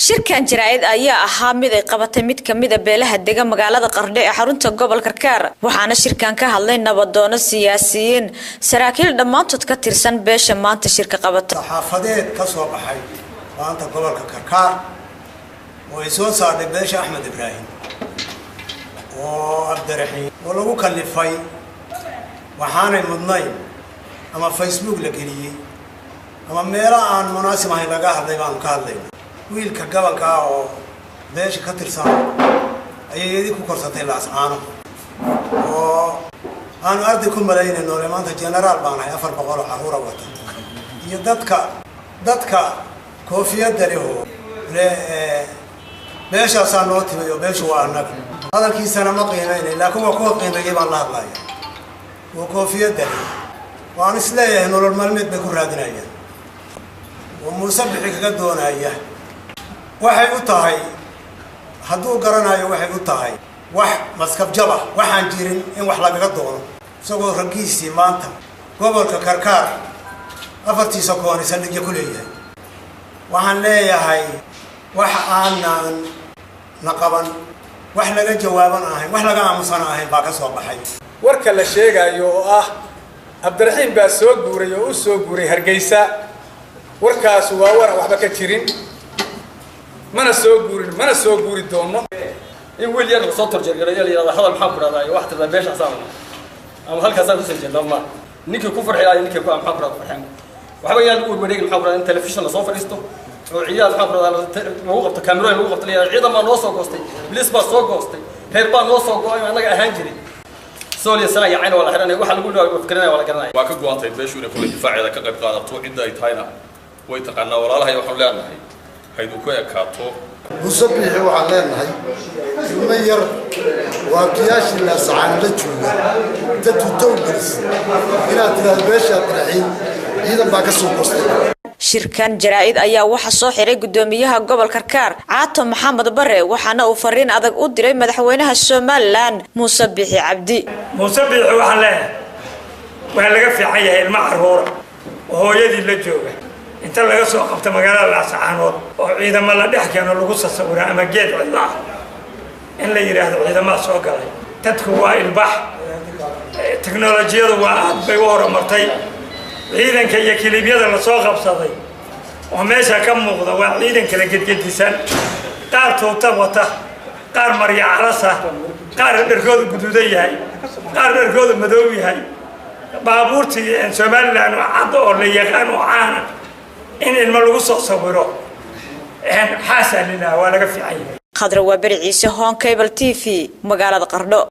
shirkan jaraa'id ayaa ahaa mid ay qabatay mid kamid ah beelaha degan magaalada Qardho ee xarunta gobolka Karkaar waxaana shirkan ka hadlay nabadoono siyaasiyiin saraakiil dhamaantood ka tirsan beesha maanta shirka qabatay xaafadeed ka soo baxay maanta gobolka Karkaar oo ay soo saaray beesha Axmed Ibraahim oo Abdiraxiin oo lagu kalifay waxaanay mudnayn ama Facebook la geliyay ama meelaha aan munaasib ahayn laga hadlay baan ka hadlaynaa wiilka gabalka oo beesha ka tirsan ayay ku korsatay laascaano oo aan arday ku maleynayno maanta general baan ahay 400 caruur wata iyo dadka koofiyada leh oo beesha saan noo timayo beesha waa annaga hadalkiisana ma qiimeynay laakiin waa ku qiimeeyay baan la hadlayaa oo koofiyada waan isleeyahay nolol maalmeed bay ku raadinayaan oo muusabixi kaga doonaya waxay u tahay hadduu garanayo waxay u tahay wax maskab jaba waxaan jirin in wax laga doono isagoo ragiisii maanta gobolka Karkaar afartiisa koonaysan dhig ku leeyahay waxaan leeyahay wax aanan naqaban wax laga jawaaban ahayn wax laga aamusan ahayn baa ka soo baxay warka la sheegayo oo ah Abdiraxiin baa soo guuray oo u soo guuray Hargeysa warkaas waa war waxba ka jirin mana soo guuri doono in wiil yar soo tarjirgalay yiraahdo hadal maxaa ku raadaya wax tirada beesha saamana ama halkaas aan ku soo jeedo ma ninkii ku farxay ninkii ku maxaa ku raadaya farxan waxba yaan ugu wareeg maxaa ku raadaya television la soo fariisto oo ciyaal maxaa ku raadaya lagu qabto kaamirooyin lagu qabto ciidamada noo soo goostay bilis baa soo goostay reer baa noo soo go'ay anaga ahaan jiray Soomaaliya sana yaacayna wala xiranay waxa lagu leeyahay fikradana wala garanay waa ka go'antay beeshu inay kulli difaaceeda ka qayb qaadato cid ay tahayna way taqaanaa walaalahay waxaan leenahay haydu ku ekaato musabbixi waxaan leenahay ilmo yar waa kiyaashi la sacaan la jooga dadku tawgelis inaad tiraahdo beesha Abdiraxiin ciidan baa ka soo goostay shirkan jaraa'id ayaa waxa soo xiray gudoomiyaha gobolka Karkaar Caato Maxamed Bare waxaana uu fariin adag u diray madaxweynaha Soomaaliland Musabbixi Cabdi musabbixi waxaan leeyahay waa laga fiican yahay ilmo caruur oo hooyadii la jooga inta laga soo qabto magaalada Laascaanood oo ciidamada la dhex keeno lagu sasawiraa ama geed cidla in la yiraahdo ciidamada soo galay dadku waa ilbax teknolojiyadu waa aad bay u horumartay ciidanka iyo kilibyada la soo qabsaday oo meesha ka muuqda waa ciidan kala gedgedisan qaar tuuta wata qaar marya calasa qaar dharkoodu guduudan yahay qaar dharkoodu madow yahay baabuurtii Soomaaliland cad oo la yaqaan oo caan in ilmo lagu soo sawiro xaasanina waa laga fiican yahay Khadra waa bari Ciise Hon Cable TV magaalada Qardho.